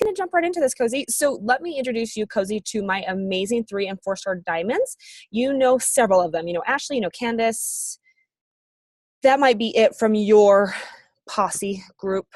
going to jump right into this, Cosy. So let me introduce you, Cosy, to my amazing 3 and 4-star diamonds. You know several of them. You know Ashley, you know Candace. That might be it from your posse group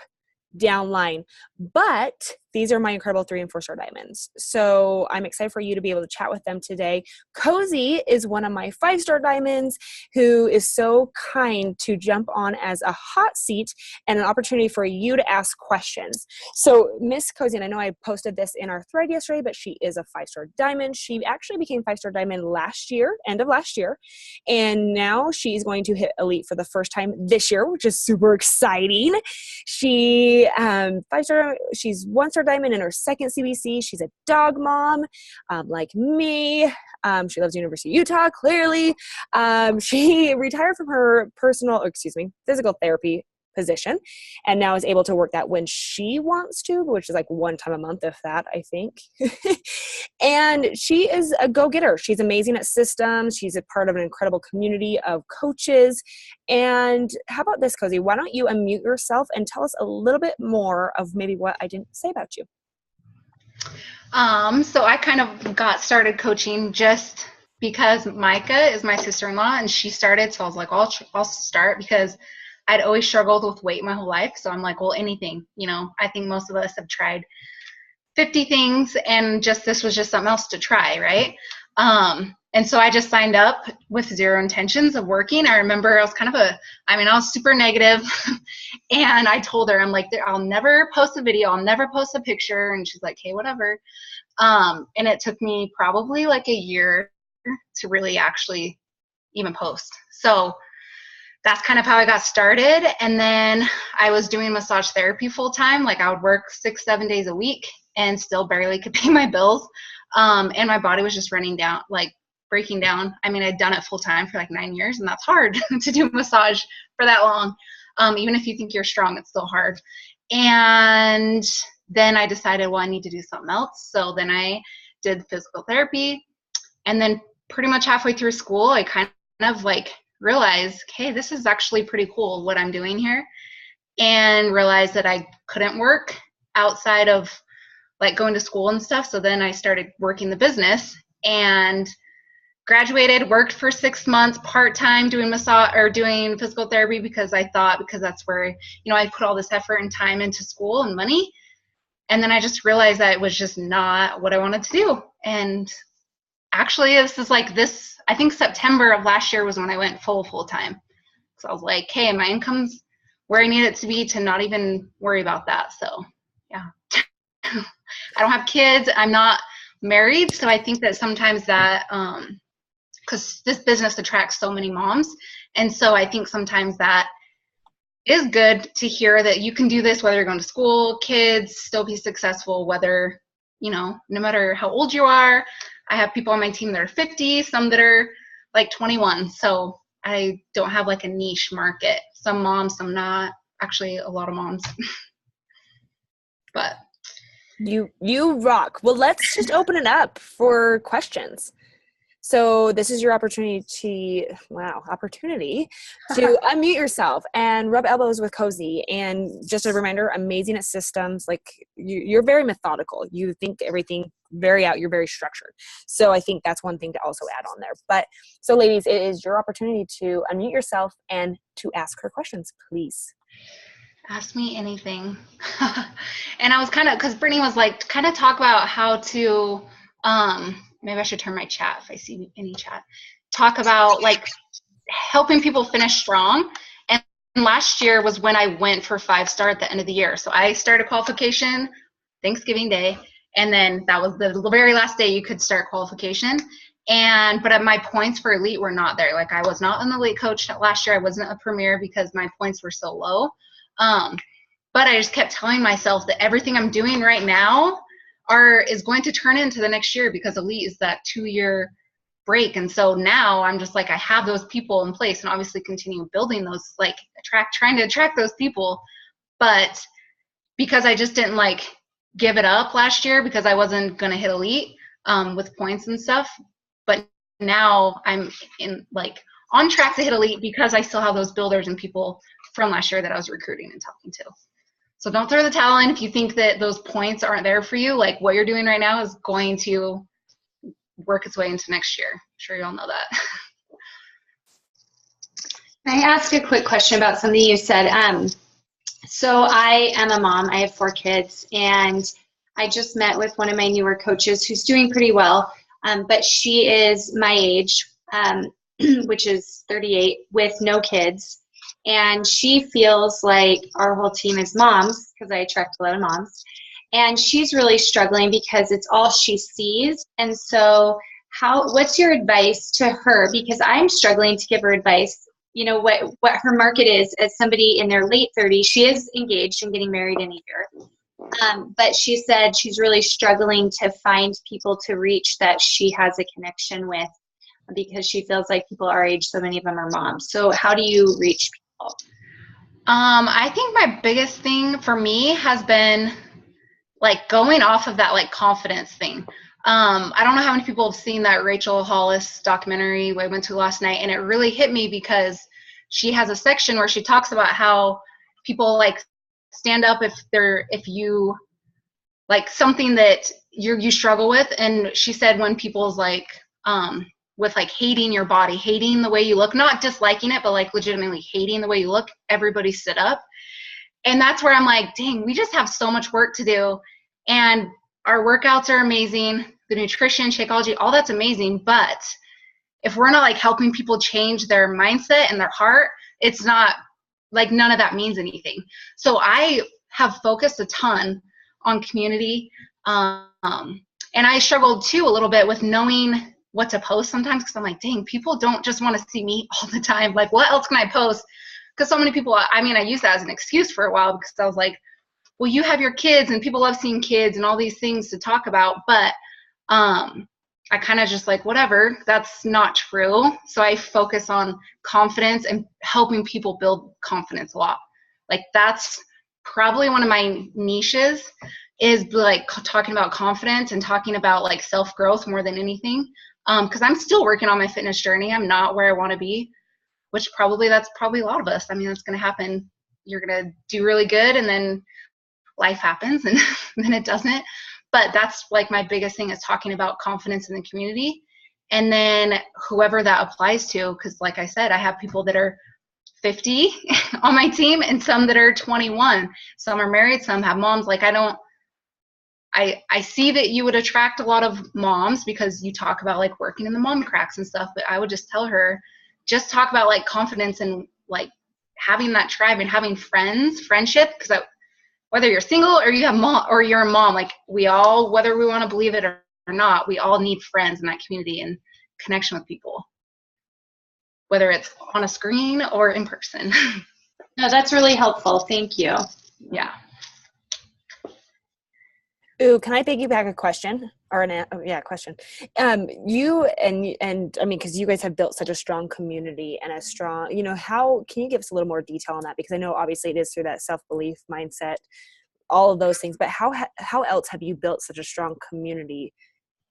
downline. But these are my incredible 3 and 4-star diamonds. So I'm excited for you to be able to chat with them today. Cosy is one of my 5-star diamonds who is so kind to jump on as a hot seat and an opportunity for you to ask questions. So Miss Cosy, and I know I posted this in our thread yesterday, but she is a 5-star diamond. She actually became 5-star diamond last year, end of last year. And now she's going to hit elite for the first time this year, which is super exciting. She's 1-star diamond in her 2nd CBC. She's a dog mom, like me. She loves University of Utah, clearly. She retired from her physical therapy position and now is able to work that when she wants to, which is like 1 time a month, if that, I think. And she is a go-getter. She's amazing at systems. She's a part of an incredible community of coaches. And how about this, Cosy? Why don't you unmute yourself and tell us a little bit more of maybe what I didn't say about you? So I kind of got started coaching just because Micah is my sister-in-law and she started. So I was like, I'll start because I'd always struggled with weight my whole life. So I'm like, well, anything, I think most of us have tried 50 things and this was just something else to try. Right. And so I just signed up with zero intentions of working. I remember I was super negative and I told her, I'm like, I'll never post a video. I'll never post a picture. And she's like, hey, whatever. And it took me probably like a year to really actually even post. So that's kind of how I got started. And then I was doing massage therapy full time. Like I would work 6-7 days a week and still barely could pay my bills. And my body was just breaking down. I mean, I'd done it full time for like 9 years and that's hard to do massage for that long. Even if you think you're strong, it's still hard. And then I decided, well, I need to do something else. So then I did physical therapy. And then pretty much halfway through school, I kind of like realized, hey, this is actually pretty cool what I'm doing here, and realized that I couldn't work outside of like going to school and stuff. So then I started working the business and graduated, worked for 6 months part-time doing doing physical therapy because that's where, I put all this effort and time into school and money. And then I just realized that it was just not what I wanted to do. And actually, I think September of last year was when I went full time. So I was like, hey, my income's where I need it to be to not even worry about that. So yeah, I don't have kids. I'm not married. So I think that sometimes that, because this business attracts so many moms. And so I think sometimes that is good to hear that you can do this, whether you're going to school, kids, still be successful, whether, no matter how old you are. I have people on my team that are 50, some that are like 21. So I don't have like a niche market. Some moms, some not. Actually, a lot of moms. But you rock. Well, let's just open it up for questions. So this is your opportunity to unmute yourself and rub elbows with Cosy. And just a reminder, amazing at systems. Like you're very methodical. You think everything very out. You're very structured. So I think that's one thing to also add on there. But so ladies, it is your opportunity to unmute yourself and to ask her questions, please. Ask me anything. And I was because Brittany was like, kind of talk about how to, maybe I should turn my chat if I see any chat. Talk about like helping people finish strong. And last year was when I went for 5-star at the end of the year. So I started qualification Thanksgiving Day. And then that was the very last day you could start qualification. But my points for elite were not there. Like I was not an elite coach last year. I wasn't a premier because my points were so low. But I just kept telling myself that everything I'm doing right now is going to turn into the next year because elite is that 2-year break. And so now I'm just like, I have those people in place and obviously continue building those, like trying to attract those people. But because I just didn't like give it up last year because I wasn't going to hit elite with points and stuff. But now I'm on track to hit elite because I still have those builders and people from last year that I was recruiting and talking to. So don't throw the towel in if you think that those points aren't there for you. Like what you're doing right now is going to work its way into next year. I'm sure you all know that. Can I ask a quick question about something you said? So I am a mom. I have 4 kids, and I just met with one of my newer coaches who's doing pretty well, but she is my age, which is 38, with no kids. And she feels like our whole team is moms, because I attract a lot of moms. And she's really struggling because it's all she sees. And so what's your advice to her? Because I'm struggling to give her advice. You know, what her market is as somebody in their late 30s. She is engaged and getting married in a year. But she said she's really struggling to find people to reach that she has a connection with, because she feels like people our age, so many of them are moms. So how do you reach people? I think my biggest thing for me has been like going off of that like confidence thing. I don't know how many people have seen that Rachel Hollis documentary we went to last night, and it really hit me because she has a section where she talks about how people like stand up if you like something that you struggle with. And she said when people's like with like hating your body, hating the way you look, not disliking it, but like legitimately hating the way you look, everybody stood up. And that's where I'm like, dang, we just have so much work to do. And our workouts are amazing. The nutrition, Shakeology, all that's amazing. But if we're not like helping people change their mindset and their heart, it's not like none of that means anything. So I have focused a ton on community. And I struggled too a little bit with knowing what to post sometimes, because I'm like, dang, people don't just want to see me all the time. Like, what else can I post? Because so many people, I mean, I used that as an excuse for a while, because I was like, well, you have your kids and people love seeing kids and all these things to talk about. But I kind of just like, whatever, that's not true. So I focus on confidence and helping people build confidence a lot. Like that's probably one of my niches, is like talking about confidence and talking about like self-growth more than anything. Because I'm still working on my fitness journey. I'm not where I want to be, which that's probably a lot of us. I mean, that's going to happen. You're going to do really good, and then life happens, and then it doesn't. But that's like my biggest thing, is talking about confidence in the community. And then whoever that applies to, because like I said, I have people that are 50 on my team and some that are 21. Some are married, some have moms. Like I see that you would attract a lot of moms because you talk about like working in the mom cracks and stuff, but I would just tell her, just talk about like confidence and like having that tribe and having friendship, because whether you're single or you have mom or you're a mom, like we all, whether we want to believe it or not, we all need friends in that community and connection with people, whether it's on a screen or in person. No, that's really helpful. Thank you. Yeah. Ooh, can I piggyback a question or question? You and I mean, because you guys have built such a strong community and a strong, how can you give us a little more detail on that? Because I know obviously it is through that self-belief mindset, all of those things, but how else have you built such a strong community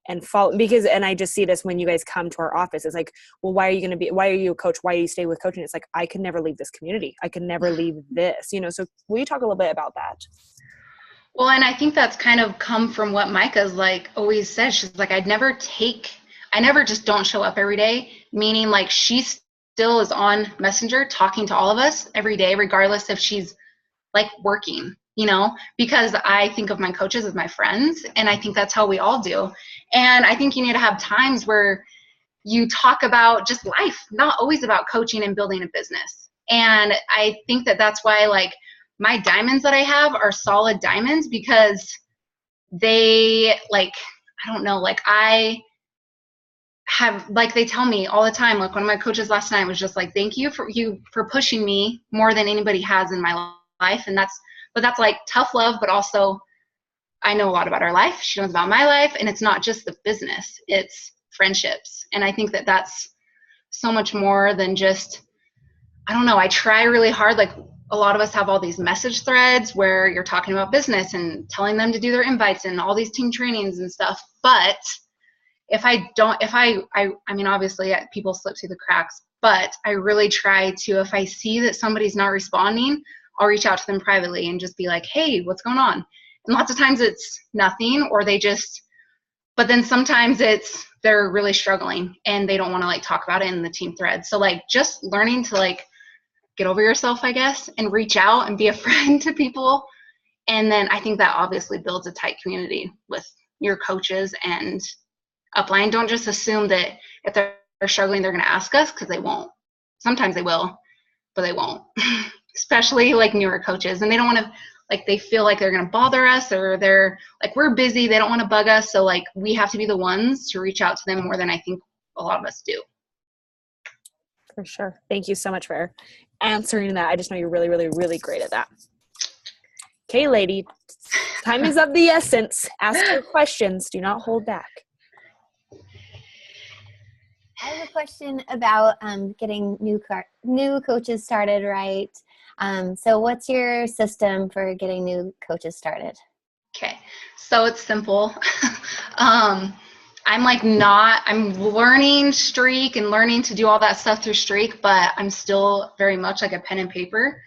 and follow? Because, and I just see this when you guys come to our office, it's like, well, why are you a coach? Why do you stay with coaching? It's like, I could never leave this community. I could never leave this, so will you talk a little bit about that? Well, and I think that's kind of come from what Micah's like always says. She's like, I never just don't show up every day, meaning like she still is on Messenger talking to all of us every day, regardless if she's like working, because I think of my coaches as my friends, and I think that's how we all do. And I think you need to have times where you talk about just life, not always about coaching and building a business. And I think that that's why like my diamonds that I have are solid diamonds, because they like, I don't know, like I have, like they tell me all the time, like one of my coaches last night was just like, thank you for pushing me more than anybody has in my life. And that's like tough love, but also I know a lot about our life. She knows about my life, and it's not just the business, it's friendships. And I think that that's so much more than just, I don't know, I try really hard. Like a lot of us have all these message threads where you're talking about business and telling them to do their invites and all these team trainings and stuff. But I mean, obviously people slip through the cracks, but I really try to, if I see that somebody's not responding, I'll reach out to them privately and just be like, hey, what's going on? And lots of times it's nothing, or but then sometimes they're really struggling and they don't want to like talk about it in the team thread. So like just learning to like get over yourself, I guess, and reach out and be a friend to people. And then I think that obviously builds a tight community with your coaches and upline. Don't just assume that if they're struggling, they're going to ask us, because they won't. Sometimes they will, but they won't, especially like newer coaches. And they don't want to, like, they feel like they're going to bother us, or they're like, we're busy. They don't want to bug us. So like we have to be the ones to reach out to them more than I think a lot of us do. For sure. Thank you so much for answering that. I just know you're really, really, really great at that. Okay, lady, time is of the essence. Ask your questions. Do not hold back. I have a question about getting new coaches started, right? So what's your system for getting new coaches started? Okay, so it's simple. I'm learning Streak and learning to do all that stuff through Streak, but I'm still very much like a pen and paper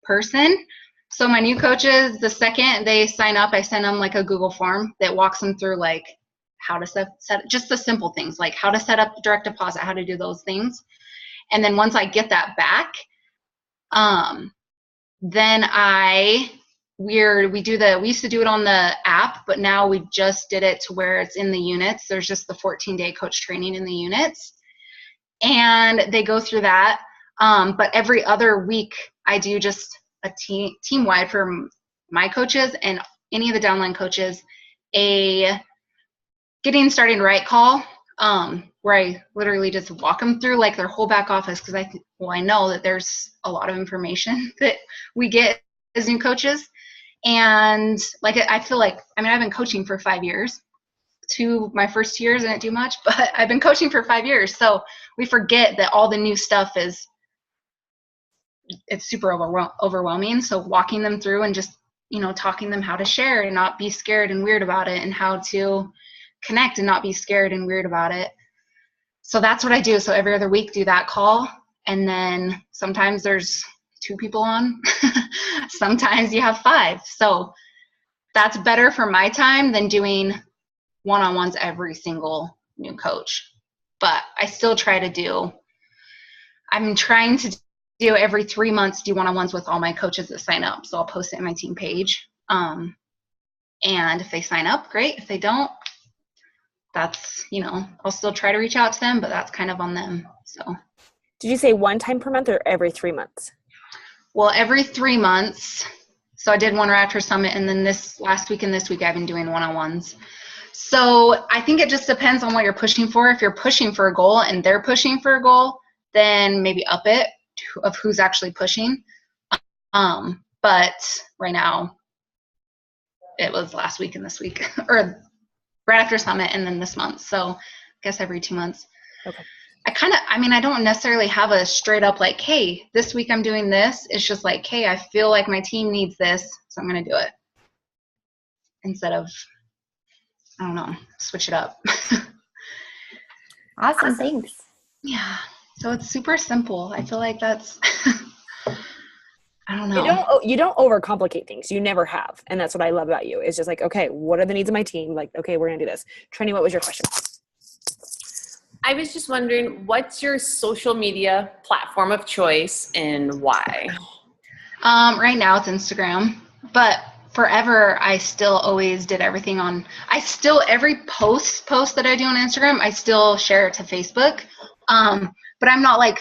person. So my new coaches, the second they sign up, I send them like a Google form that walks them through like how to set just the simple things, like how to set up direct deposit, how to do those things. And then once I get that back, then we used to do it on the app, but now we just did it to where it's in the units. There's just the 14-day coach training in the units, and they go through that. But every other week I do just a team-wide for my coaches and any of the downline coaches, a getting started right call, where I literally just walk them through like their whole back office, because I know that there's a lot of information that we get as new coaches. And like I feel like, I mean, I've been coaching for 5 years. My first 2 years I didn't do much, but I've been coaching for 5 years. So we forget that all the new stuff it's super overwhelming. So walking them through and just, talking them how to share and not be scared and weird about it, and how to connect and not be scared and weird about it. So that's what I do. So every other week do that call. And then sometimes there's 2 people on, sometimes you have 5. So that's better for my time than doing one-on-ones every single new coach. But I still I'm trying to do every 3 months, do one-on-ones with all my coaches that sign up. So I'll post it in my team page. And if they sign up, great. If they don't, that's, I'll still try to reach out to them, but that's kind of on them. So Did you say one time per month or every 3 months? Well, every 3 months. So I did one right after Summit, and then this last week and this week I've been doing one-on-ones. So I think it just depends on what you're pushing for. If you're pushing for a goal and they're pushing for a goal, then maybe up it of who's actually pushing. But right now it was last week and this week, or right after Summit and then this month. So I guess every 2 months. Okay. I don't necessarily have a straight up like, hey, this week I'm doing this. It's just like, hey, I feel like my team needs this, so I'm going to do it. Instead of, I don't know, switch it up. Awesome. Thanks. Yeah. So it's super simple. I feel like that's, I don't know. You don't overcomplicate things. You never have. And that's what I love about you. It's just like, okay, what are the needs of my team? Like, okay, we're going to do this. Trini, what was your question? I was just wondering, what's your social media platform of choice and why? Right now it's Instagram, but forever I still always did everything every post that I do on Instagram, I still share it to Facebook. But I'm not like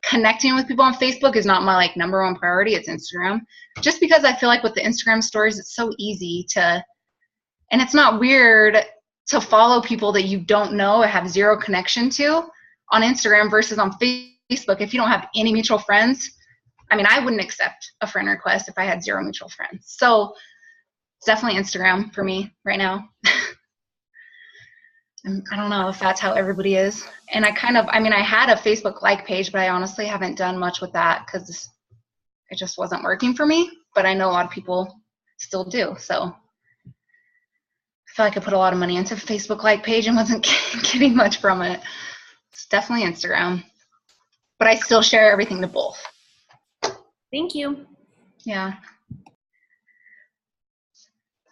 connecting with people on Facebook is not my like number one priority. It's Instagram, just because I feel like with the Instagram stories, it's so easy and it's not weird to follow people that you don't know or have zero connection to on Instagram versus on Facebook. If you don't have any mutual friends, I mean, I wouldn't accept a friend request if I had 0 mutual friends. So it's definitely Instagram for me right now. I don't know if that's how everybody is. And I had a Facebook like page, but I honestly haven't done much with that because it just wasn't working for me. But I know a lot of people still do. So I feel like I put a lot of money into a Facebook like page and wasn't getting much from it. It's definitely Instagram. But I still share everything to both. Thank you. Yeah.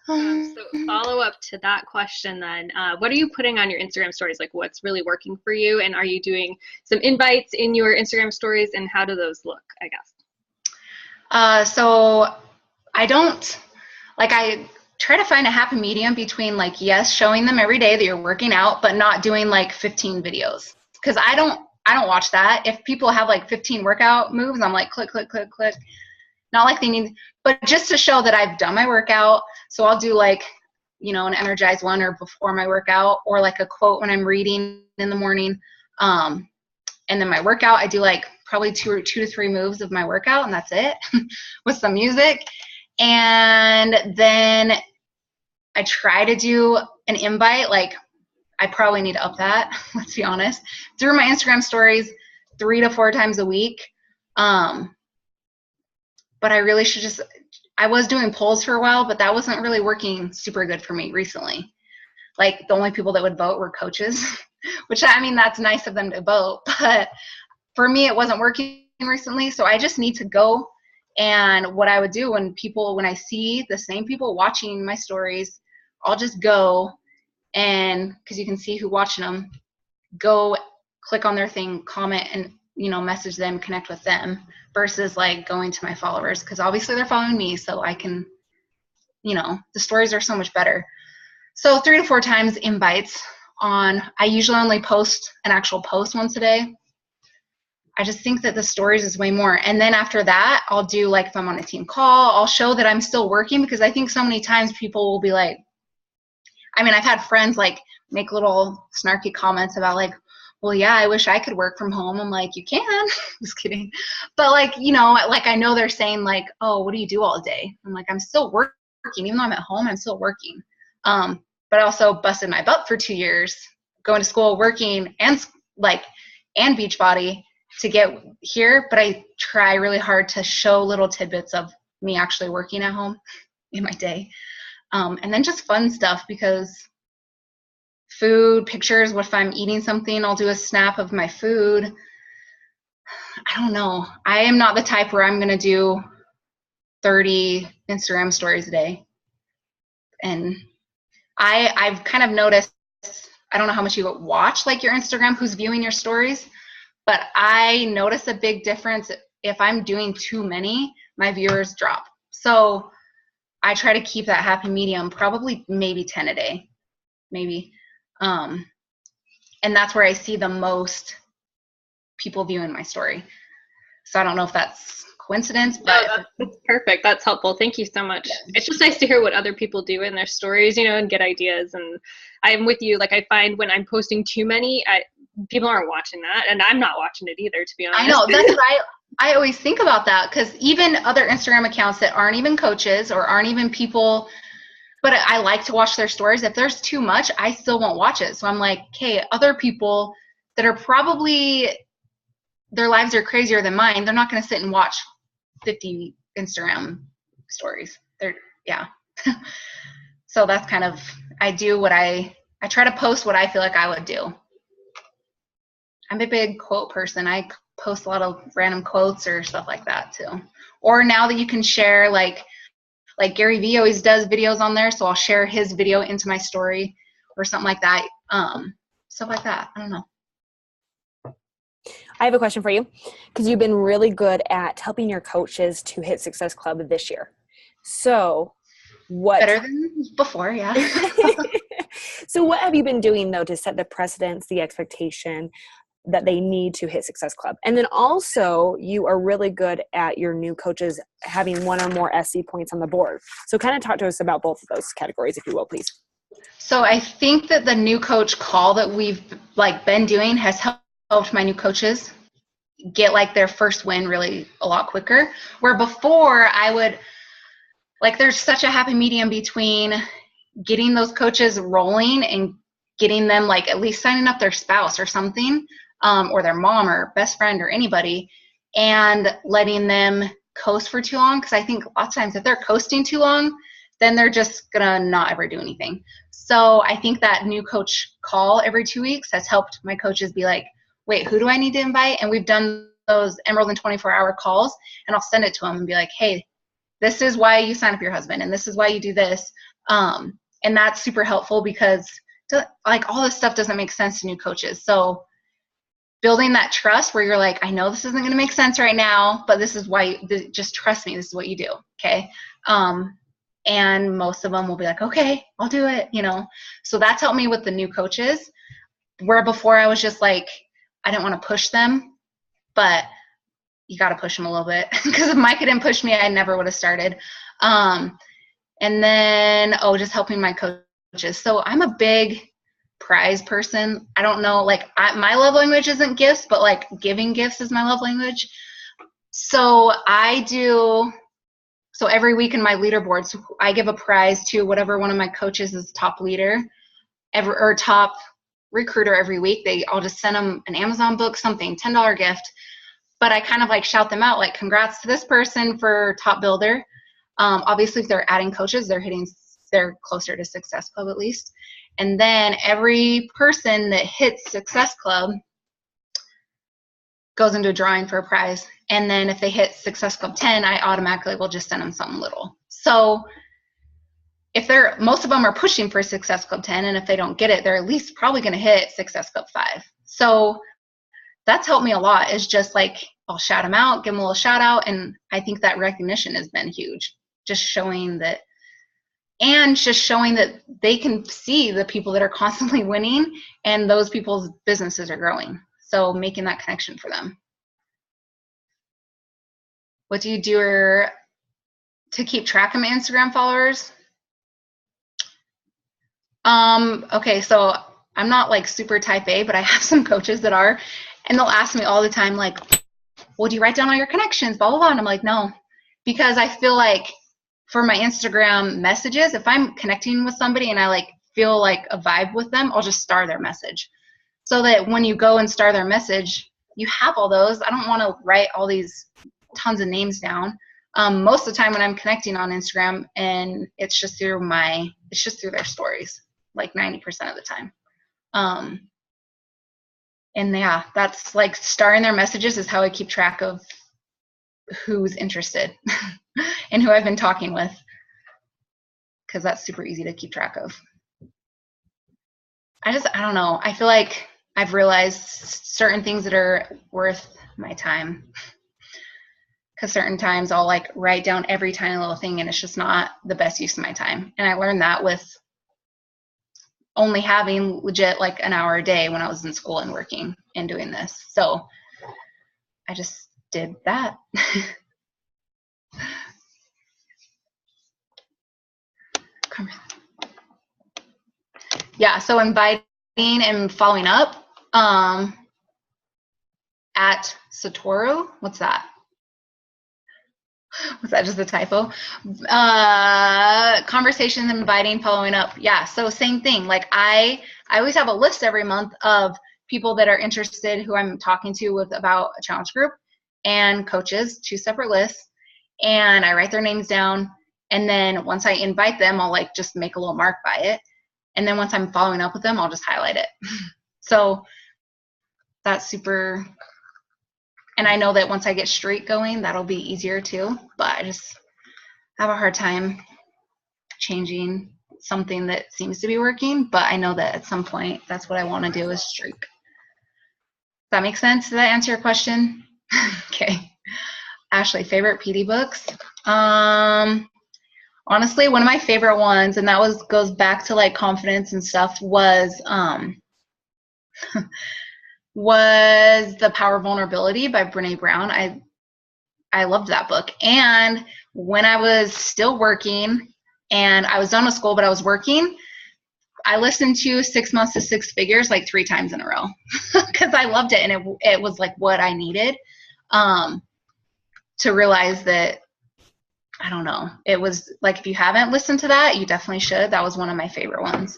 So follow up to that question then, what are you putting on your Instagram stories? Like what's really working for you? And are you doing some invites in your Instagram stories, and how do those look, I guess? So I try to find a happy medium between like, yes, showing them every day that you're working out, but not doing like 15 videos. Cause I don't watch that. If people have like 15 workout moves, I'm like, click, click, click, click. Not like they need, but just to show that I've done my workout. So I'll do like, you know, an energized one or before my workout, or like a quote when I'm reading in the morning. And then my workout, I do like probably two to three moves of my workout, and that's it with some music. And then I try to do an invite. Like I probably need to up that, let's be honest, through my Instagram stories 3 to 4 times a week. But I really should I was doing polls for a while, but that wasn't really working super good for me recently. Like the only people that would vote were coaches, which I mean, that's nice of them to vote, but for me, it wasn't working recently. So I just need to go. And what I would do when I see the same people watching my stories, I'll just go, and because you can see who's watching them, go click on their thing, comment, and, you know, message them, connect with them, versus like going to my followers, because obviously they're following me, so I can, you know, the stories are so much better. So 3 to 4 times invites on. I usually only post an actual post once a day. I just think that the stories is way more. And then after that, I'll do like, if I'm on a team call, I'll show that I'm still working, because I think so many times people will be like, I mean, I've had friends like make little snarky comments about like, well, yeah, I wish I could work from home. I'm like, you can. Just kidding. But like, you know, like I know they're saying like, oh, what do you do all day? I'm like, I'm still working. Even though I'm at home, I'm still working. But I also busted my butt for 2 years going to school, working, and Beachbody to get here. But I try really hard to show little tidbits of me actually working at home in my day. And then just fun stuff, because food, pictures, what if I'm eating something, I'll do a snap of my food. I don't know. I am not the type where I'm going to do 30 Instagram stories a day. And I've kind of noticed, I don't know how much you watch like your Instagram, who's viewing your stories, but I notice a big difference. If I'm doing too many, my viewers drop. So I try to keep that happy medium, probably maybe 10 a day, maybe. And that's where I see the most people viewing my story. So I don't know if that's coincidence, but no, that's perfect. That's helpful. Thank you so much. Yeah. It's just nice to hear what other people do in their stories, you know, and get ideas. And I'm with you. Like I find when I'm posting too many, people aren't watching that, and I'm not watching it either, to be honest. I know. That's what I always think about that, because even other Instagram accounts that aren't even coaches or aren't even people, but I like to watch their stories. If there's too much, I still won't watch it. So I'm like, okay, other people that are probably, their lives are crazier than mine, they're not going to sit and watch 50 Instagram stories. Yeah. So that's kind of, I try to post what I feel like I would do. I'm a big quote person. I post a lot of random quotes or stuff like that too. Or now that you can share, like Gary Vee always does videos on there, so I'll share his video into my story or something like that. Stuff like that. I don't know. I have a question for you, because you've been really good at helping your coaches to hit Success Club this year. So what? Better than before, yeah. So what have you been doing, though, to set the precedence, the expectation that they need to hit Success Club? And then also, you are really good at your new coaches having 1 or more SC points on the board. So kind of talk to us about both of those categories, if you will, please. So I think that the new coach call that we've been doing has helped my new coaches get their first win really a lot quicker. Where before I would, there's such a happy medium between getting those coaches rolling and getting them at least signing up their spouse or something, or their mom or best friend or anybody, and letting them coast for too long. Because I think lots of times if they're coasting too long, then they're just gonna not ever do anything. So I think that new coach call every 2 weeks has helped my coaches be like, wait, who do I need to invite? And we've done those Emerald and 24-hour calls, and I'll send it to them and be like, hey, this is why you sign up your husband, and this is why you do this. And that's super helpful because like all this stuff doesn't make sense to new coaches. So building that trust where you're like, I know this isn't going to make sense right now, but this is why, just trust me, this is what you do. Okay. And most of them will be like, okay, I'll do it, you know? So that's helped me with the new coaches, where before I was just like, I didn't want to push them, but you got to push them a little bit, because if Micah didn't push me, I never would have started. And then, just helping my coaches. So I'm a big prize person. I don't know, like my love language isn't gifts, but like giving gifts is my love language. So so every week in my leaderboards, I give a prize to whatever one of my coaches is top leader or top recruiter every week. I'll just send them an Amazon book, something, $10 gift. But I kind of like shout them out, like, congrats to this person for top builder. Obviously, if they're adding coaches, they're closer to Success Club at least. And then every person that hits Success Club goes into a drawing for a prize. And then if they hit Success Club 10, I automatically will just send them something little. So if most of them are pushing for Success Club 10, and if they don't get it, they're at least probably going to hit Success Club 5. So that's helped me a lot, is just like, I'll shout them out, give them a little shout out. And I think that recognition has been huge, just showing that they can see the people that are constantly winning, and those people's businesses are growing. So making that connection for them. What do you do to keep track of my Instagram followers? Okay, so I'm not like super type A, but I have some coaches that are, and they'll ask me all the time, like, well, do you write down all your connections, blah, blah, blah. And I'm like, no, because I feel like for my Instagram messages, if I'm connecting with somebody and I like feel like a vibe with them, I'll just star their message, so that when you go and star their message, you have all those. I don't want to write all these tons of names down. Most of the time when I'm connecting on Instagram, and it's just through their stories, like 90% of the time. And yeah, that's like starring their messages is how I keep track of who's interested and who I've been talking with, because that's super easy to keep track of. I don't know. I feel like I've realized certain things that are worth my time, because certain times I'll like write down every tiny little thing, and it's just not the best use of my time. And I learned that with only having legit like an hour a day when I was in school and working and doing this. So I just did that. Yeah, so inviting and following up at Satoru. What's that? Was that just a typo? Conversation, inviting, following up. Yeah, so same thing. Like I always have a list every month of people that are interested who I'm talking to with about a challenge group, and coaches, 2 separate lists. And I write their names down. And then once I invite them, I'll like just make a little mark by it. And then once I'm following up with them, I'll just highlight it. So that's super. And I know that once I get Streak going, that'll be easier too. But I just have a hard time changing something that seems to be working. But I know that at some point, that's what I want to do is Streak. Does that make sense? Did that answer your question? Okay. Ashley, favorite PD books? Honestly, one of my favorite ones, and that goes back to like confidence and stuff, was The Power of Vulnerability by Brene Brown. I loved that book. And when I was still working, and I was done with school, but I was working, I listened to 6 Months to Six Figures like 3 times in a row because I loved it, and it was like what I needed to realize that, I don't know, it was like, if you haven't listened to that, you definitely should. That was one of my favorite ones.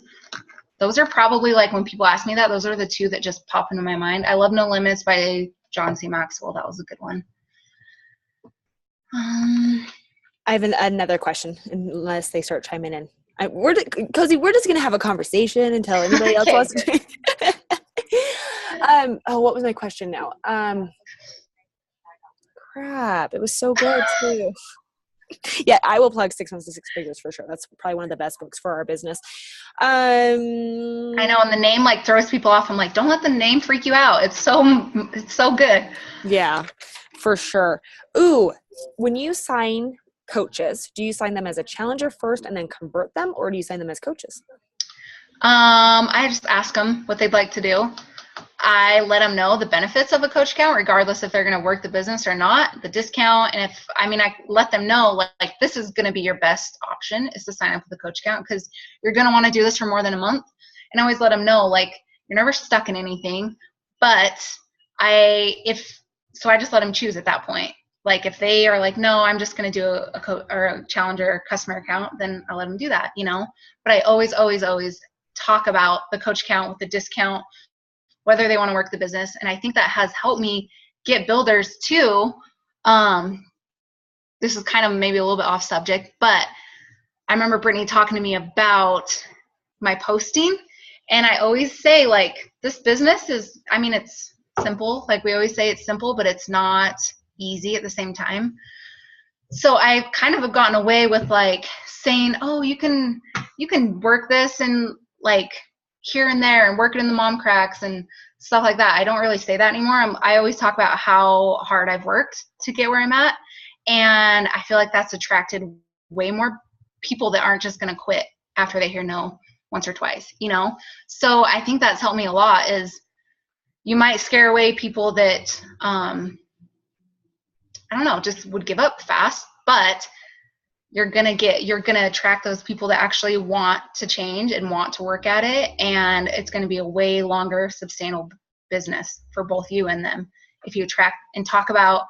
Those are probably, like, when people ask me that, those are the 2 that just pop into my mind. I love No Limits by John C. Maxwell. That was a good one. I have another question, unless they start chiming in. Cosy, we're just going to have a conversation until anybody else wants to. What was my question now? crap. It was so good too. Yeah, I will plug 6 Months to Six Figures for sure. That's probably one of the best books for our business. I know, and the name like throws people off. I'm like, don't let the name freak you out. It's so good. Yeah, for sure. Ooh, when you sign coaches, do you sign them as a challenger first and then convert them, or do you sign them as coaches? I just ask them what they'd like to do. I let them know the benefits of a coach account, regardless if they're going to work the business or not, the discount. And I let them know like this is going to be your best option is to sign up with a coach account because you're going to want to do this for more than a month. And I always let them know, like, you're never stuck in anything, but I just let them choose at that point. Like if they are like, no, I'm just going to do a challenger customer account, then I'll let them do that, but I always talk about the coach account with the discount, whether they want to work the business. And I think that has helped me get builders too. This is kind of maybe a little bit off subject, but I remember Brittany talking to me about my posting. And I always say like, this business is, it's simple. Like we always say it's simple, but it's not easy at the same time. So I kind of have gotten away with like saying, oh, you can work this and like here and there and work it in the mom cracks and stuff like that. I don't really say that anymore. I always talk about how hard I've worked to get where I'm at. And I feel like that's attracted way more people that aren't just going to quit after they hear no once or twice, So I think that's helped me a lot is you might scare away people that, just would give up fast, but you're going to attract those people that actually want to change and want to work at it. And it's going to be a way longer sustainable business for both you and them. If you attract and talk about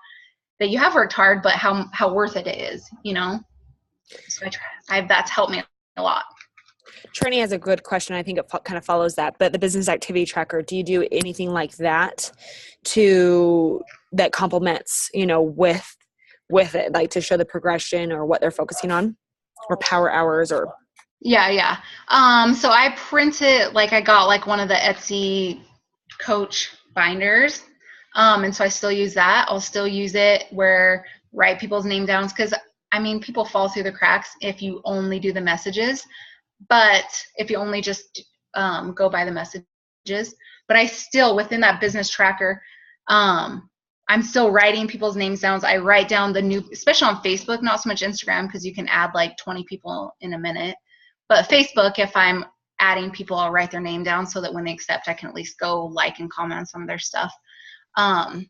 that you have worked hard, but how worth it is, So that's helped me a lot. Trini has a good question. I think it kind of follows that, but the business activity tracker, do you do anything like that that complements, with it, like to show the progression or what they're focusing on or power hours or? Yeah. So I printed, like I got like one of the Etsy coach binders. And so I still use that. I'll still use it where write people's name down. Cause people fall through the cracks if you only do the messages, but if you only just go by the messages, but I still within that business tracker, I'm still writing people's names down. I write down the new, especially on Facebook, not so much Instagram because you can add like 20 people in a minute. But Facebook, if I'm adding people, I'll write their name down so that when they accept, I can at least go like and comment on some of their stuff. And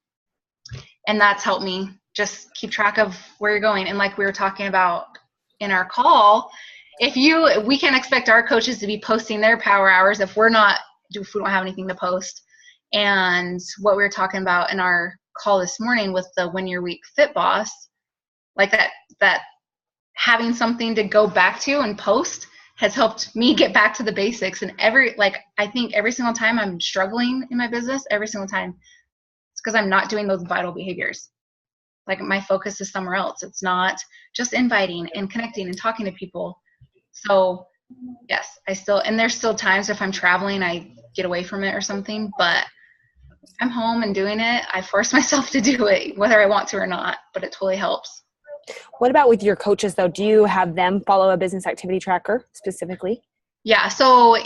that's helped me just keep track of where you're going. And like we were talking about in our call, we can't expect our coaches to be posting their power hours if we don't have anything to post. And what we were talking about in our call this morning with the Win Your Week Fit Boss, like that having something to go back to and post has helped me get back to the basics. And I think every single time I'm struggling in my business, every single time, it's because I'm not doing those vital behaviors. Like my focus is somewhere else. It's not just inviting and connecting and talking to people. So yes, and there's still times if I'm traveling, I get away from it or something, but I'm home and doing it. I force myself to do it, whether I want to or not, but it totally helps. What about with your coaches though? Do you have them follow a business activity tracker specifically? Yeah. So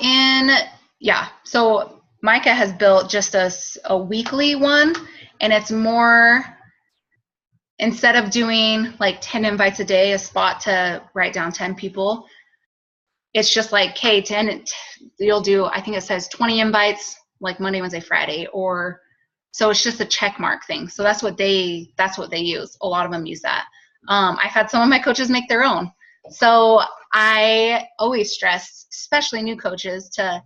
Micah has built just a weekly one, and it's more, instead of doing like 10 invites a day, a spot to write down 10 people, it's just like, hey, 10, you'll do, I think it says 20 invites like Monday, Wednesday, Friday, or so it's just a check mark thing. So that's what they use. A lot of them use that. I've had some of my coaches make their own. So I always stress, especially new coaches, to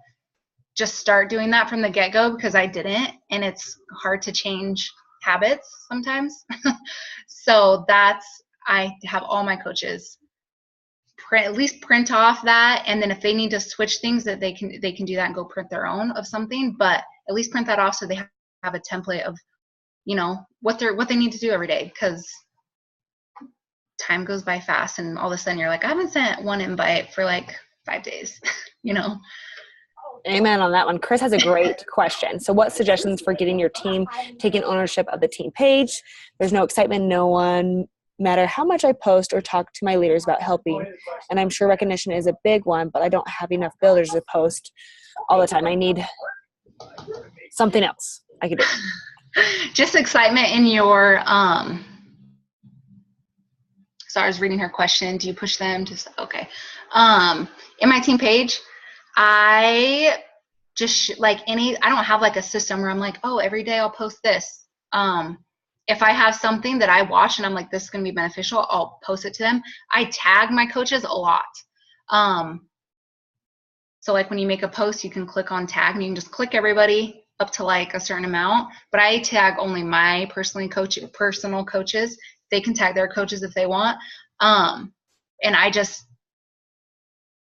just start doing that from the get-go because I didn't, and it's hard to change habits sometimes. So I have all my coaches at least print off that, and then if they need to switch things, that they can do that and go print their own of something, but at least print that off so they have a template of what they need to do every day, because time goes by fast and all of a sudden you're like, I haven't sent one invite for like 5 days. Amen on that one. Chris has a great question. So what suggestions for getting your team taking ownership of the team page? There's no excitement. No one, matter how much I post or talk to my leaders about helping. And I'm sure recognition is a big one, but I don't have enough builders to post all the time. I need something else I could do. Just excitement in your, so I was reading her question. Do you push them? Just, okay. In my team page, I just I don't have like a system where I'm like, oh, every day I'll post this. If I have something that I watch and I'm like, this is going to be beneficial, I'll post it to them. I tag my coaches a lot. So like when you make a post, you can click on tag and you can just click everybody up to like a certain amount, but I tag only my personal coaches. They can tag their coaches if they want. And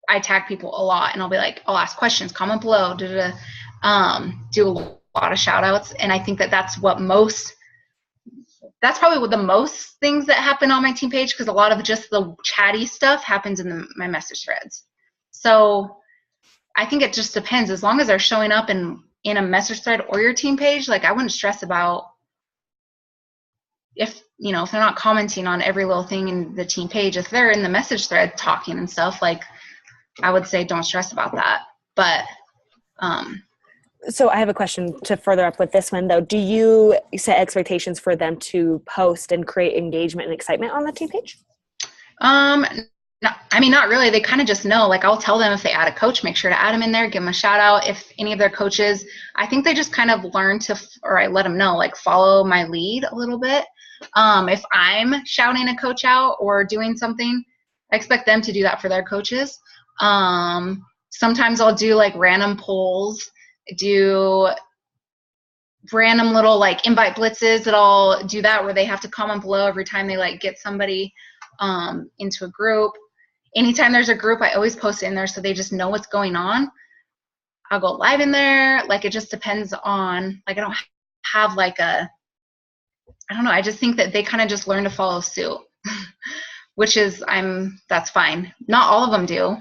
I tag people a lot, and I'll be like, I'll ask questions, comment below, do a lot of shout outs. And I think that's probably what the most things that happen on my team page, because a lot of just the chatty stuff happens in my message threads. So I think it just depends. As long as they're showing up in a message thread or your team page, like I wouldn't stress about if they're not commenting on every little thing in the team page. If they're in the message thread talking and stuff, like I would say don't stress about that. But so I have a question to further up with this one though. Do you set expectations for them to post and create engagement and excitement on the team page? No, I mean, not really. They kind of just know, like I'll tell them if they add a coach, make sure to add them in there, give them a shout out. If any of their coaches, I think they just kind of learn or I let them know, like follow my lead a little bit. If I'm shouting a coach out or doing something, I expect them to do that for their coaches. Sometimes I'll do like random polls, do random little like invite blitzes that I'll do that where they have to comment below every time they like get somebody into a group. Anytime there's a group, I always post it in there so they just know what's going on. I'll go live in there. Like it just depends on, like I don't have like I don't know. I just think that they kind of just learn to follow suit, which is that's fine. Not all of them do,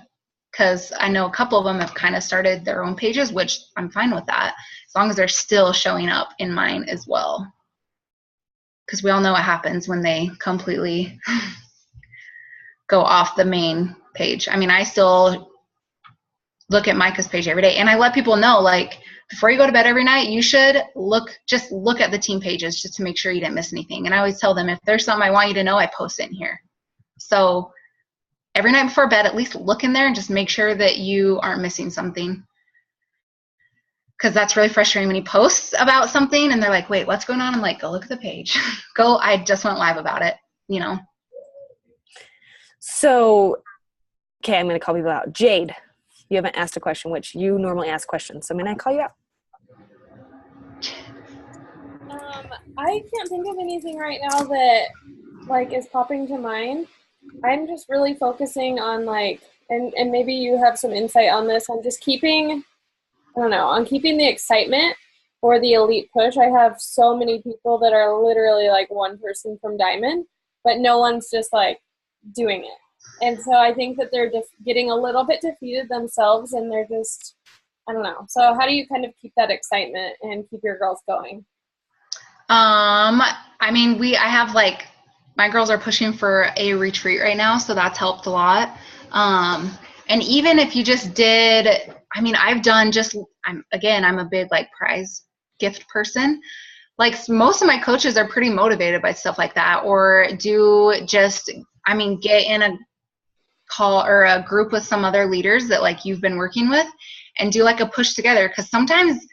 because I know a couple of them have kind of started their own pages, which I'm fine with that, as long as they're still showing up in mine as well. Because we all know what happens when they completely go off the main page. I mean, I still look at Micah's page every day, and I let people know, like, before you go to bed every night, you should just look at the team pages just to make sure you didn't miss anything. And I always tell them, if there's something I want you to know, I post it in here. So every night before bed, at least look in there and just make sure that you aren't missing something. Because that's really frustrating when you post about something and they're like, wait, what's going on? I'm like, go look at the page. I just went live about it, So, okay, I'm going to call people out. Jade, you haven't asked a question, which you normally ask questions. So I'm going to call you out. I can't think of anything right now that is popping to mind. I'm just really focusing on and maybe you have some insight on this. I'm just keeping the excitement for the elite push. I have so many people that are literally one person from Diamond, but no one's just doing it. And so I think that they're just getting a little bit defeated themselves, and they're just, I don't know. So how do you kind of keep that excitement and keep your girls going? I mean, I have my girls are pushing for a retreat right now, so that's helped a lot. And even if you just did, I've done I'm a big prize gift person. Most of my coaches are pretty motivated by stuff like that, or get in a call or a group with some other leaders that you've been working with and do a push together. Because sometimes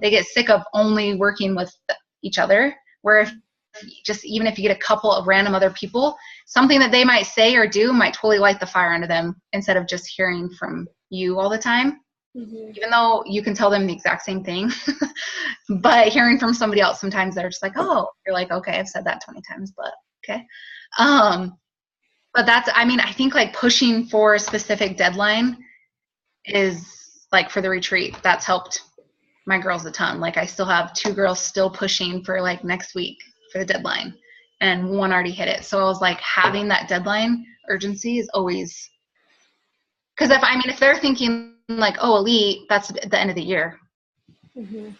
they get sick of only working with each other, where even if you get a couple of random other people, something that they might say or do might totally light the fire under them, instead of just hearing from you all the time. Mm-hmm. Even though you can tell them the exact same thing, but hearing from somebody else, sometimes they're just oh, you're okay, I've said that 20 times, but okay. But that's, I think pushing for a specific deadline is for the retreat, that's helped my girls a ton. I still have 2 girls still pushing for next week for the deadline, and 1 already hit it. So I was having that deadline urgency is always, because if they're thinking like, oh, elite, that's the end of the year. Mm-hmm.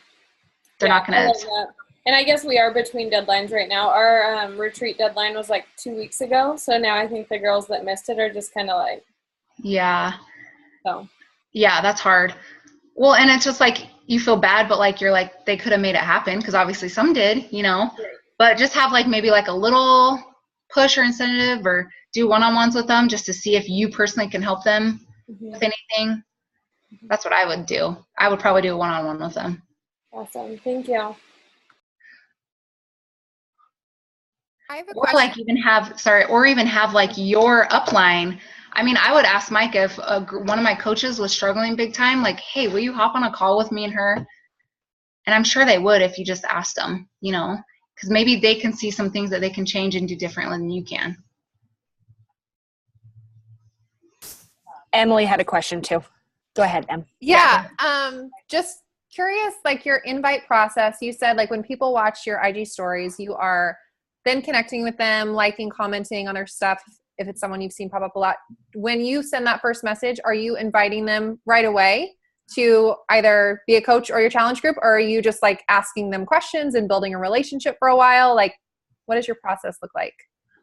They're not going to. And I guess we are between deadlines right now. Our retreat deadline was like 2 weeks ago. So now I think the girls that missed it are just kind of like. Yeah. So. Yeah, that's hard. Well, and it's just like you feel bad, but like you're like, they could have made it happen because obviously some did, you know. Right. But just have like maybe like a little push or incentive or do one-on-ones with them just to see if you personally can help them with anything. That's what I would do. I would probably do a one-on-one with them. Awesome. Thank you. I have a Or question. like even have like your upline. I mean, I would ask Micah if one of my coaches was struggling big time, like, hey, will you hop on a call with me and her? And I'm sure they would if you just asked them, you know, because maybe they can see some things that they can change and do differently than you can. Emily had a question too. Go ahead, Em. Yeah. Just curious, like your invite process, you said like when people watch your IG stories, you are then connecting with them, liking, commenting on their stuff. If it's someone you've seen pop up a lot, when you send that first message, are you inviting them right away to either be a coach or your challenge group? Or are you just like asking them questions and building a relationship for a while? Like, what does your process look like?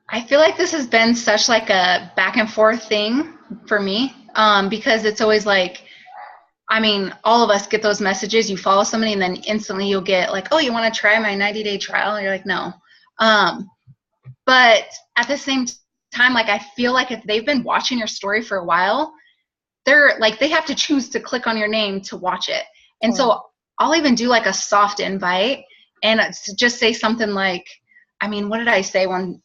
I feel like this has been such like a back and forth thing for me, because it's always like, I mean, all of us get those messages. You follow somebody and then instantly you'll get like, oh, you want to try my 90-day trial? And you're like, no. But at the same time, like I feel like if they've been watching your story for a while, they're like, they have to choose to click on your name to watch it. And so I'll even do like a soft invite and just say something like, I mean, what did I say when,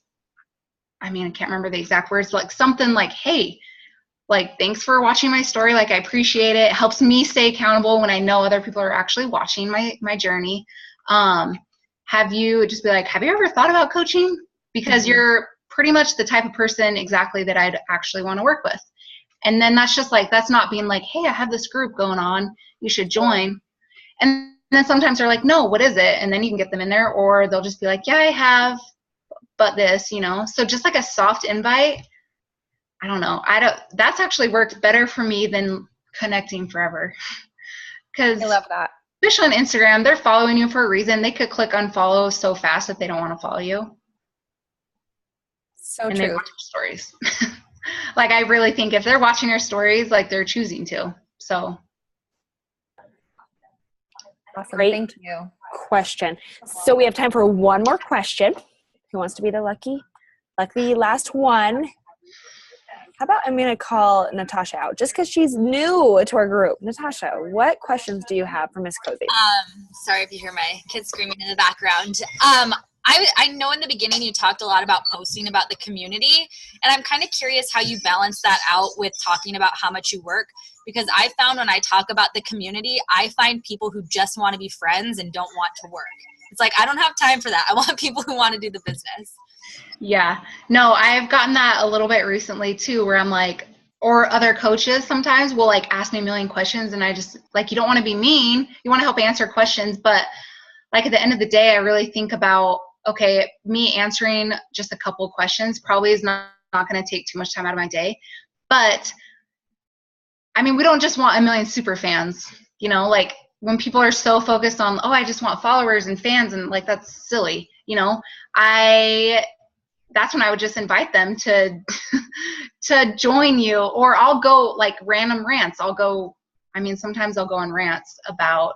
I mean, I can't remember the exact words, like something like, hey, like, thanks for watching my story. Like, I appreciate it. It helps me stay accountable when I know other people are actually watching my journey. Have you ever thought about coaching? Because you're pretty much the type of person exactly that I'd actually want to work with. And then that's just like, that's not being like, hey, I have this group going on, you should join. And then sometimes they're like, no, what is it? And then you can get them in there, or they'll just be like, yeah, I have, but this, you know. So just like a soft invite, I don't know. That's actually worked better for me than connecting forever. Because I love that. Especially on Instagram, they're following you for a reason. They could click unfollow so fast if they don't want to follow you. So and true. They watch your stories. Like, I really think if they're watching your stories, like, they're choosing to. So. Awesome. Great. Thank you. Question. So we have time for one more question. Who wants to be the lucky last one? How about I'm going to call Natasha out just because she's new to our group. Natasha, what questions do you have for Miss Cosy? Sorry if you hear my kids screaming in the background. I know in the beginning you talked a lot about posting about the community, and I'm kind of curious how you balance that out with talking about how much you work, because I found when I talk about the community, I find people who just want to be friends and don't want to work. It's like, I don't have time for that. I want people who want to do the business. Yeah. No, I've gotten that a little bit recently too, where I'm like, or other coaches sometimes will like ask me a million questions, and I just like, you don't want to be mean. You want to help answer questions. But like at the end of the day, I really think about, okay, me answering just a couple of questions probably is not going to take too much time out of my day. But I mean, we don't just want a million super fans, you know, like when people are so focused on, oh, I just want followers and fans, and like, that's silly, you know. That's when I would just invite them to to join you, or I'll go like random rants. Sometimes I'll go on rants about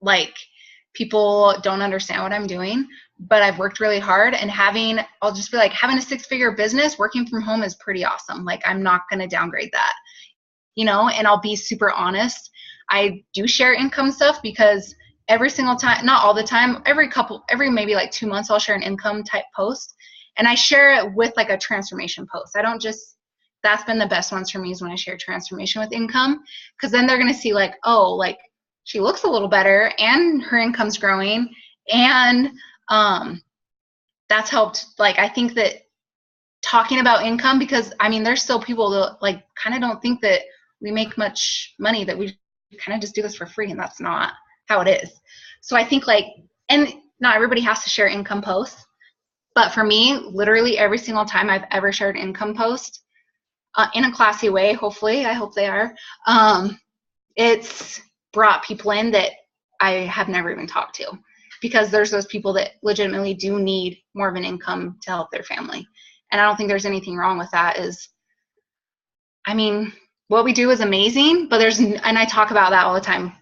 like people don't understand what I'm doing, but I've worked really hard, and I'll just be like, having a 6-figure business working from home is pretty awesome. Like, I'm not going to downgrade that, you know, and I'll be super honest. I do share income stuff because every single time, not all the time, every maybe like 2 months, I'll share an income type post, and I share it with like a transformation post. That's been the best ones for me, is when I share transformation with income, because then they're going to see like, oh, like she looks a little better and her income's growing. And that's helped. Like, I think that talking about income, because I mean, there's still people that like kind of don't think that we make much money, that we kind of just do this for free, and that's not how it is. So I think like, and not everybody has to share income posts, but for me, literally every single time I've ever shared an income post, in a classy way, hopefully. I hope they are. It's brought people in that I have never even talked to, because there's those people that legitimately do need more of an income to help their family. And I don't think there's anything wrong with that. I mean, what we do is amazing, but and I talk about that all the time.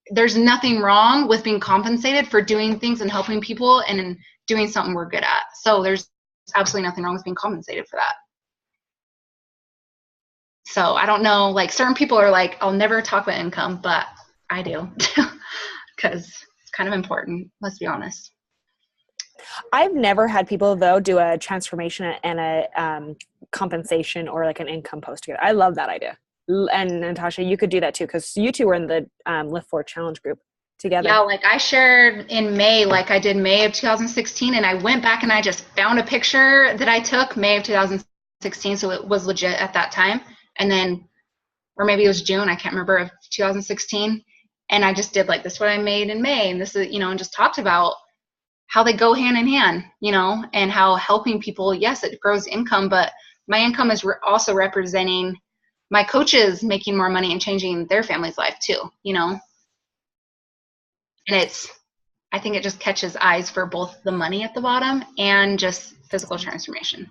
There's nothing wrong with being compensated for doing things and helping people and doing something we're good at. So there's absolutely nothing wrong with being compensated for that. So I don't know, like certain people are like, I'll never talk about income, but I do because it's kind of important. Let's be honest. I've never had people though do a transformation and a compensation or like an income post together. I love that idea. And Natasha, you could do that too, because you two were in the Lift Forward Challenge group together. Yeah, like I shared in May, like I did May of 2016, and I went back and I just found a picture that I took May of 2016, so it was legit at that time. And then, or maybe it was June, I can't remember, of 2016. And I just did like, this is what I made in May, and this is, and just talked about how they go hand in hand, and how helping people, yes, it grows income, but my income is also representing my coaches making more money and changing their family's life too, And I think it just catches eyes for both the money at the bottom and just physical transformation.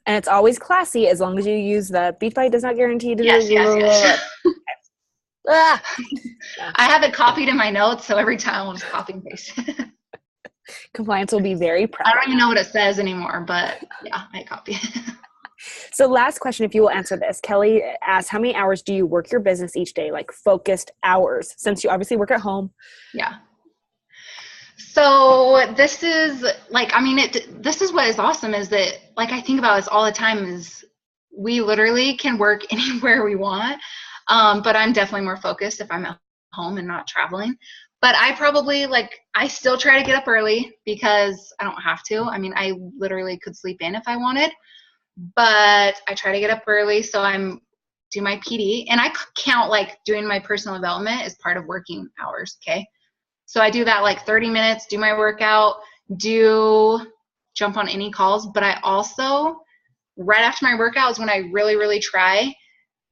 And it's always classy as long as you use the beach bite does not guarantee. Yes. I have it copied in my notes, so every time I'll just copy and paste. Compliance will be very proud. I don't even know what it says anymore, but yeah, I copy it. So last question, if you will answer this. Kelly asked, how many hours do you work your business each day, like focused hours, since you obviously work at home? Yeah. So this is like, this is what is awesome is that, like, I think about this all the time is we literally can work anywhere we want. But I'm definitely more focused if I'm at home and not traveling. But I probably I still try to get up early because I don't have to. I literally could sleep in if I wanted, but I try to get up early. So do my PD, and I count doing my personal development as part of working hours. Okay. So I do that 30 minutes, do my workout, jump on any calls. But I also, right after my workout is when I really, really try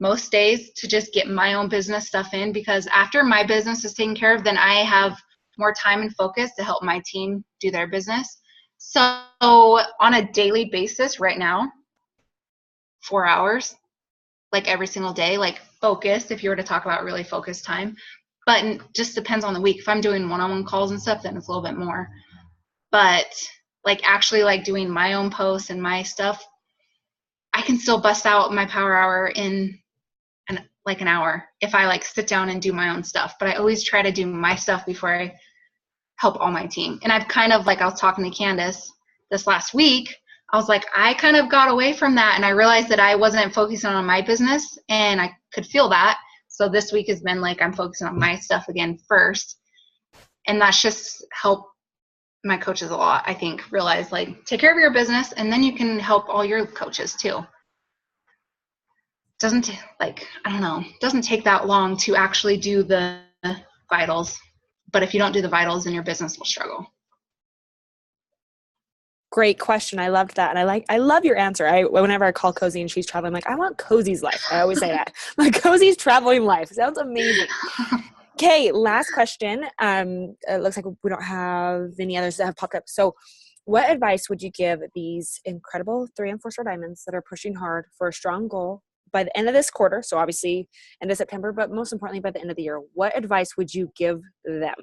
most days to just get my own business stuff in, because after my business is taken care of, then I have more time and focus to help my team do their business. So on a daily basis right now, 4 hours, every single day, focused, if you were to talk about really focused time. But it just depends on the week. If I'm doing one-on-one calls and stuff, then it's a little bit more. But actually doing my own posts and my stuff, I can still bust out my power hour in an hour if I sit down and do my own stuff. But I always try to do my stuff before I help all my team. And I've kind of I was talking to Candace this last week, I was I kind of got away from that, and I realized that I wasn't focusing on my business, and I could feel that. So this week has been I'm focusing on my stuff again first, and that's just helped my coaches a lot, I think, realize take care of your business, and then you can help all your coaches too. Doesn't take that long to actually do the vitals, but if you don't do the vitals, then your business will struggle. Great question. I loved that. And I love your answer. Whenever I call Cosy and she's traveling, I'm I want Cosy's life. I always say that. Cosy's traveling life. Sounds amazing. Okay. Last question. It looks like we don't have any others that have popped up. So what advice would you give these incredible 3 and 4 star diamonds that are pushing hard for a strong goal by the end of this quarter? So obviously end of September, but most importantly, by the end of the year, what advice would you give them?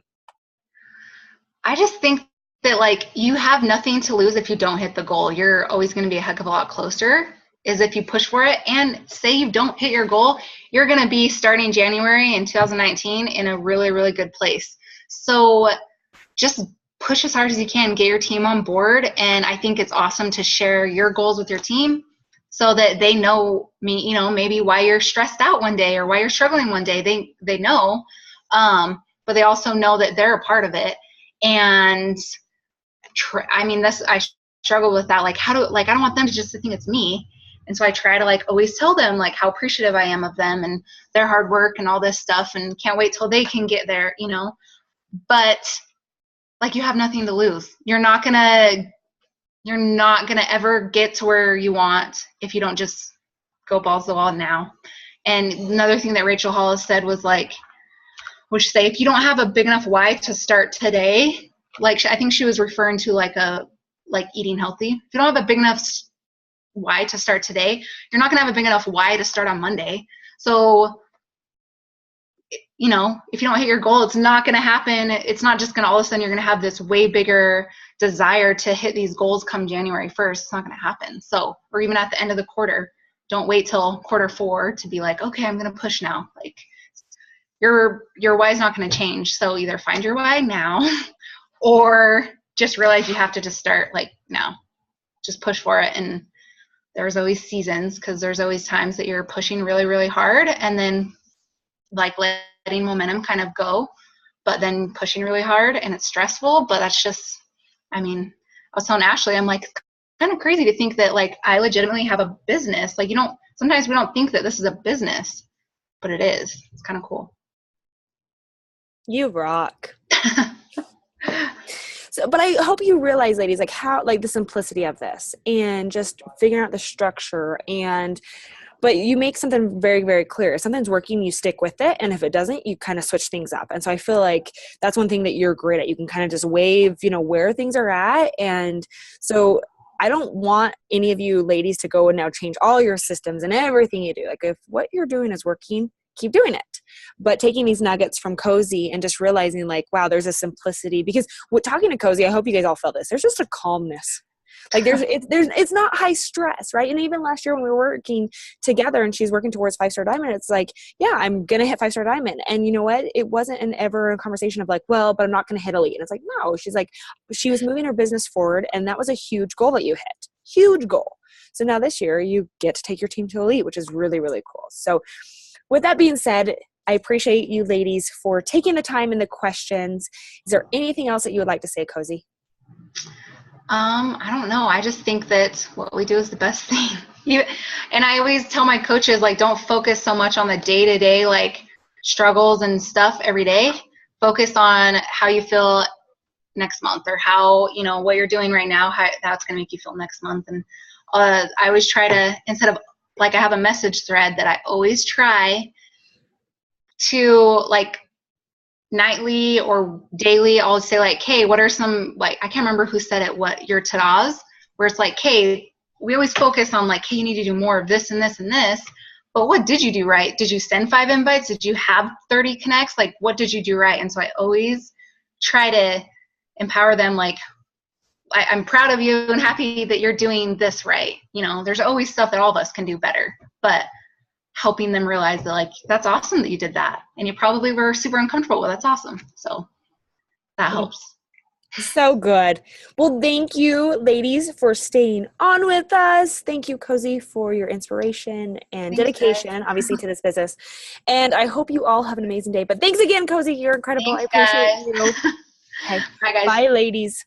I just think that you have nothing to lose if you don't hit the goal. You're always going to be a heck of a lot closer is if you push for it. And say you don't hit your goal, you're going to be starting January in 2019 in a really, really good place. So just push as hard as you can, get your team on board. And I think it's awesome to share your goals with your team so that they know maybe why you're stressed out one day or why you're struggling one day. They know, but they also know that they're a part of it. And I struggle with that. I don't want them to just think it's me. And so I try to always tell them how appreciative I am of them and their hard work and all this stuff, and can't wait till they can get there, but you have nothing to lose. You're not gonna ever get to where you want if you don't just go balls to the wall now. And another thing that Rachel Hollis said was like, which say, if you don't have a big enough why to start today, like I think she was referring to like eating healthy. If you don't have a big enough why to start today, you're not going to have a big enough why to start on Monday. So, you know, if you don't hit your goal, it's not going to happen. It's not just going to all of a sudden you're going to have this way bigger desire to hit these goals come January 1st. It's not going to happen. So, or even at the end of the quarter, don't wait till quarter 4 to be like, okay, I'm going to push now. Like your why is not going to change. So either find your why now or just realize you have to just start like now, just push for it. And there's always seasons, because there's always times that you're pushing really, really hard and then like letting momentum kind of go, but then pushing really hard and it's stressful. But that's just, I mean, I was telling Ashley, I'm like, it's kind of crazy to think that like I legitimately have a business. Like sometimes we don't think that this is a business, but it is. It's kind of cool. You rock. So, but I hope you realize, ladies, like how, like the simplicity of this and just figuring out the structure but you make something very, very clear. If something's working, you stick with it. And if it doesn't, you kind of switch things up. And so I feel like that's one thing that you're great at. You can kind of just wave, where things are at. And so I don't want any of you ladies to go and now change all your systems and everything you do. Like if what you're doing is working, keep doing it. But taking these nuggets from Cosy and just realizing like, wow, there's a simplicity, because talking to Cosy, I hope you guys all felt this. There's just a calmness. Like it's not high stress, right? And even last year when we were working together and she's working towards 5-star diamond, it's like, yeah, I'm going to hit 5-star diamond. And you know what? It wasn't ever a conversation of like, well, but I'm not going to hit elite. And it's like, no, she's like, she was moving her business forward. And that was a huge goal that you hit. Huge goal. So now this year you get to take your team to elite, which is really, really cool. So with that being said, I appreciate you ladies for taking the time and the questions. Is there anything else that you would like to say, Cosy? I don't know. I just think that what we do is the best thing. And I always tell my coaches, like, don't focus so much on the day-to-day, like, struggles and stuff every day. Focus on how you feel next month, or how, what you're doing right now, how that's going to make you feel next month. And I always try to, instead of, like, I have a message thread that I always try to, like, nightly or daily, I'll say like, hey, what are some, like, I can't remember who said it, what your ta-das, where it's like, hey, we always focus on like, hey, you need to do more of this and this and this, but what did you do right? Did you send 5 invites? Did you have 30 connects? Like, what did you do right? And so I always try to empower them, like, I'm proud of you and happy that you're doing this right. There's always stuff that all of us can do better, but helping them realize that, like, that's awesome that you did that. And you probably were super uncomfortable with. That's awesome. So that helps. So good. Well, thank you, ladies, for staying on with us. Thank you, Cosy, for your inspiration and dedication, obviously, to this business. And I hope you all have an amazing day. But thanks again, Cosy. You're incredible. Thanks, I appreciate you. Okay. Bye, guys. Bye, ladies.